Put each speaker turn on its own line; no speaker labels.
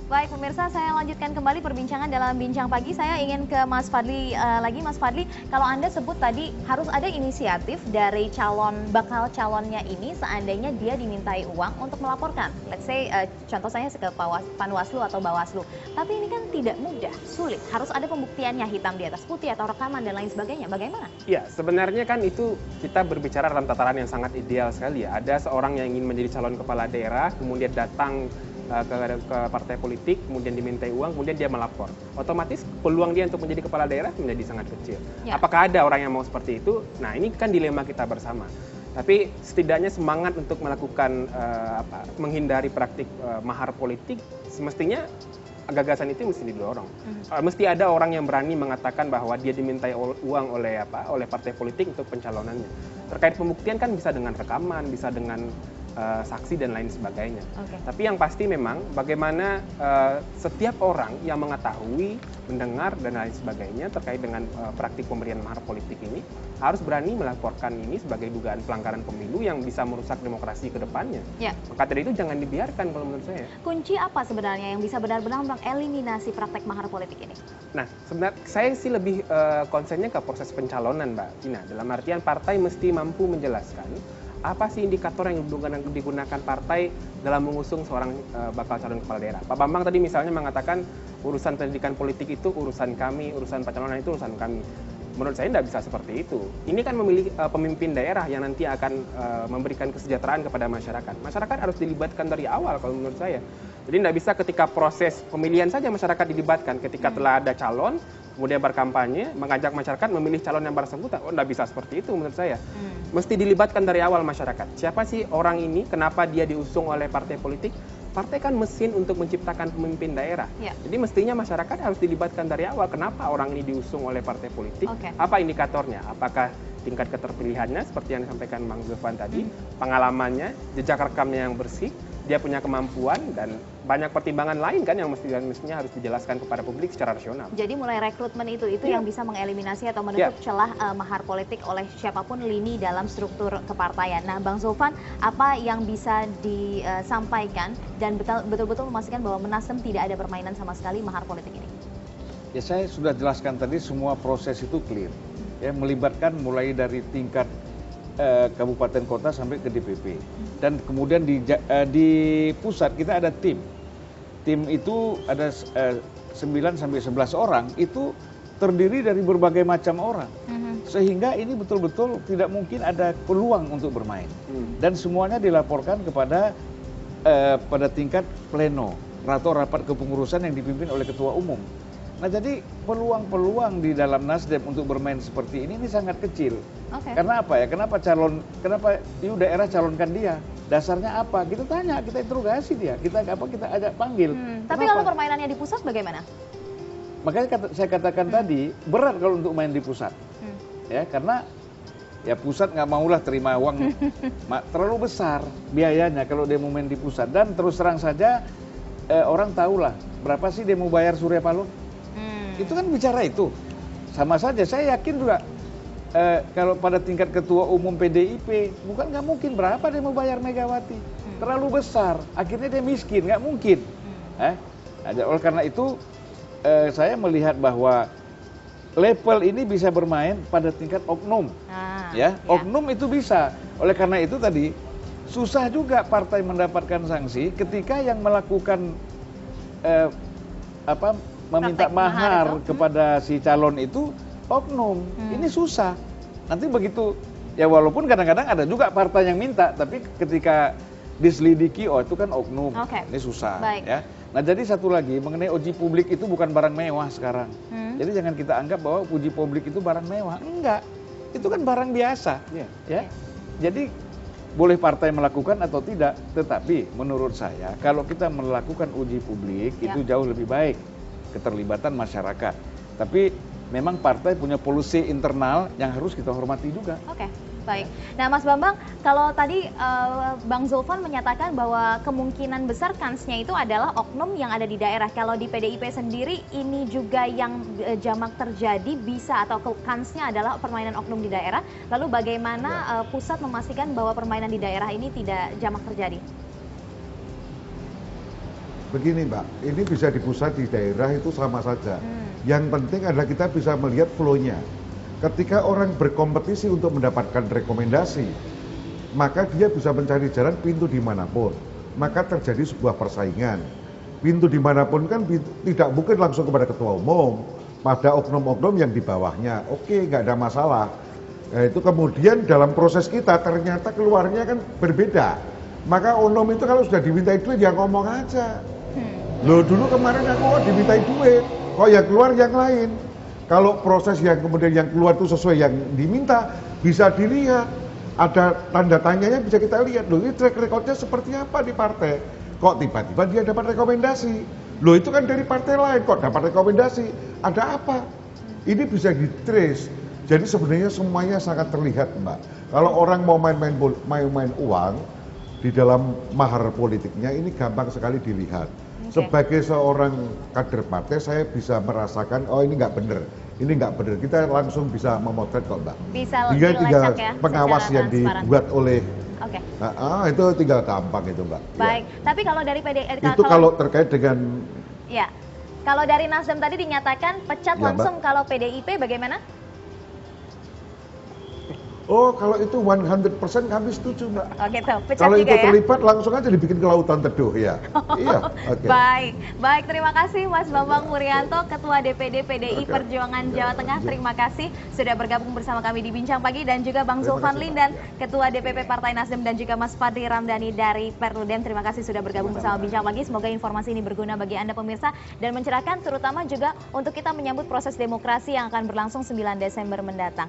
Baik pemirsa, saya lanjutkan kembali perbincangan dalam Bincang Pagi. Saya ingin ke Mas Fadli lagi. Mas Fadli, kalau Anda sebut tadi harus ada inisiatif dari bakal calonnya ini seandainya dia dimintai uang untuk melaporkan. Let's say contoh saya ke Panwaslu atau Bawaslu. Tapi ini kan tidak mudah, sulit. Harus ada pembuktiannya hitam di atas putih atau rekaman dan lain sebagainya. Bagaimana?
Ya, sebenarnya kan itu kita berbicara dalam tataran yang sangat ideal sekali ya. Ada seorang yang ingin menjadi calon kepala daerah, kemudian datang ke partai politik, kemudian dimintai uang, kemudian dia melapor. Otomatis peluang dia untuk menjadi kepala daerah menjadi sangat kecil. Ya. Apakah ada orang yang mau seperti itu? Nah, ini kan dilema kita bersama. Tapi setidaknya semangat untuk melakukan menghindari praktik mahar politik, semestinya gagasan itu mesti didorong. Mesti ada orang yang berani mengatakan bahwa dia dimintai uang oleh partai politik untuk pencalonannya. Terkait pembuktian kan bisa dengan rekaman, bisa dengan saksi dan lain sebagainya. Tapi yang pasti memang bagaimana setiap orang yang mengetahui, mendengar dan lain sebagainya terkait dengan praktik pemberian mahar politik ini harus berani melaporkan ini sebagai dugaan pelanggaran pemilu yang bisa merusak demokrasi ke depannya. Ya. Maka dari itu jangan dibiarkan kalau menurut saya.
Kunci apa sebenarnya yang bisa benar-benar mengeliminasi praktek mahar politik ini?
Nah, sebenarnya saya sih lebih konsennya ke proses pencalonan, Mbak Ina. Dalam artian partai mesti mampu menjelaskan apa sih indikator yang digunakan partai dalam mengusung seorang bakal calon kepala daerah. Pak Bambang tadi misalnya mengatakan urusan pendidikan politik itu urusan kami, urusan pencalonan itu urusan kami. Menurut saya tidak bisa seperti itu. Ini kan memilih pemimpin daerah yang nanti akan memberikan kesejahteraan kepada masyarakat. Masyarakat harus dilibatkan dari awal kalau menurut saya. Jadi tidak bisa ketika proses pemilihan saja masyarakat dilibatkan. Ketika telah ada calon, kemudian berkampanye, mengajak masyarakat memilih calon yang bersangkutan. Oh, tidak bisa seperti itu menurut saya. Mesti dilibatkan dari awal masyarakat. Siapa sih orang ini? Kenapa dia diusung oleh partai politik? Partai kan mesin untuk menciptakan pemimpin daerah. Ya. Jadi mestinya masyarakat harus dilibatkan dari awal. Kenapa orang ini diusung oleh partai politik? Apa indikatornya? Apakah tingkat keterpilihannya seperti yang disampaikan Bang Zulfan tadi, pengalamannya, jejak rekamnya yang bersih, dia punya kemampuan dan banyak pertimbangan lain kan yang mestinya harus dijelaskan kepada publik secara rasional.
Jadi mulai rekrutmen itu yang bisa mengeliminasi atau menutup celah mahar politik oleh siapapun lini dalam struktur kepartaian. Nah, Bang Zulfan, apa yang bisa disampaikan dan betul-betul memastikan bahwa Nasdem tidak ada permainan sama sekali mahar politik ini?
Ya, saya sudah jelaskan tadi semua proses itu clear. Ya, melibatkan mulai dari tingkat kabupaten kota sampai ke DPP. Dan kemudian di pusat kita ada tim. Tim itu ada 9 sampai 11 orang, itu terdiri dari berbagai macam orang. Sehingga ini betul-betul tidak mungkin ada peluang untuk bermain. Dan semuanya dilaporkan kepada pada tingkat pleno atau rapat kepengurusan yang dipimpin oleh ketua umum. Nah, jadi peluang-peluang di dalam Nasdem untuk bermain seperti ini sangat kecil. Karena apa ya? Kenapa daerah calonkan dia? Dasarnya apa? Kita tanya, kita interogasi dia. Kita ajak panggil.
Tapi kalau permainannya di pusat bagaimana?
Makanya saya katakan tadi, berat kalau untuk main di pusat. Ya, karena ya pusat nggak maulah terima uang terlalu besar biayanya kalau dia mau main di pusat. Dan terus terang saja orang tahulah berapa sih dia mau bayar Surya Paloh. Itu kan bicara itu. Sama saja, saya yakin juga kalau pada tingkat ketua umum PDIP, bukan nggak mungkin berapa dia mau bayar Megawati. Terlalu besar, akhirnya dia miskin, nggak mungkin. Oleh karena itu, saya melihat bahwa level ini bisa bermain pada tingkat oknum. Oknum itu bisa. Oleh karena itu tadi, susah juga partai mendapatkan sanksi ketika yang melakukan meminta mahar kepada si calon itu oknum. Ini susah. Nanti begitu, ya walaupun kadang-kadang ada juga partai yang minta, tapi ketika diselidiki, oh itu kan oknum. Ini susah. Ya. Nah, jadi satu lagi mengenai uji publik itu bukan barang mewah sekarang. Jadi jangan kita anggap bahwa uji publik itu barang mewah. Enggak. Itu kan barang biasa. Ya. Jadi boleh partai melakukan atau tidak, tetapi menurut saya kalau kita melakukan uji publik itu jauh lebih baik. Keterlibatan masyarakat. Tapi memang partai punya polusi internal yang harus kita hormati juga.
Baik. Nah, Mas Bambang, kalau tadi Bang Zulfan menyatakan bahwa kemungkinan besar kansnya itu adalah oknum yang ada di daerah. Kalau di PDIP sendiri ini juga yang jamak terjadi bisa atau kansnya adalah permainan oknum di daerah. Lalu bagaimana pusat memastikan bahwa permainan di daerah ini tidak jamak terjadi?
Begini Mbak, ini bisa di pusat, di daerah itu sama saja. Yang penting adalah kita bisa melihat flow-nya. Ketika orang berkompetisi untuk mendapatkan rekomendasi, maka dia bisa mencari jalan pintu dimanapun. Maka terjadi sebuah persaingan. Pintu dimanapun kan tidak mungkin langsung kepada ketua umum, pada oknum-oknum yang di bawahnya. Oke, nggak ada masalah. Nah, itu kemudian dalam proses kita ternyata keluarnya kan berbeda. Maka oknum itu kalau sudah dimintai duit ya ngomong aja. Loh dulu kemarin aku kok dimintai duit, kok yang keluar yang lain. Kalau proses yang kemudian yang keluar itu sesuai yang diminta, bisa dilihat. Ada tanda tanyanya bisa kita lihat. Loh ini track recordnya seperti apa di partai? Kok tiba-tiba dia dapat rekomendasi? Loh itu kan dari partai lain, kok dapat rekomendasi? Ada apa? Ini bisa di-trace. Jadi sebenarnya semuanya sangat terlihat Mbak. Kalau orang mau main uang, di dalam mahar politiknya ini gampang sekali dilihat. Sebagai seorang kader partai saya bisa merasakan oh ini nggak bener, ini nggak bener. Kita langsung bisa memotret kok Mbak.
Bisa
Tinggal
dilacak ya,
pengawas yang dibuat oleh itu tinggal gampang itu Mbak.
Baik, ya. Tapi kalau dari
itu kalau terkait dengan
ya, kalau dari Nasdem tadi dinyatakan pecat langsung, Mbak. Kalau PDIP bagaimana?
Oh, kalau itu 100% kami setuju, Mbak.
Oke, tuh, pecat
kalau
juga
itu terlibat langsung aja dibikin ke lautan teduh ya. Iya, oke.
Baik, terima kasih Mas Bambang Wuryanto, Ketua DPD PDI Perjuangan Jawa Tengah. Terima kasih sudah bergabung bersama kami di Bincang Pagi, dan juga Bang Zulfan Lindan, Ketua DPP Partai Nasdem, dan juga Mas Fadli Ramdhani dari Perludem. Terima kasih sudah bergabung bersama Bincang Pagi. Semoga informasi ini berguna bagi Anda pemirsa dan mencerahkan, terutama juga untuk kita menyambut proses demokrasi yang akan berlangsung 9 Desember mendatang.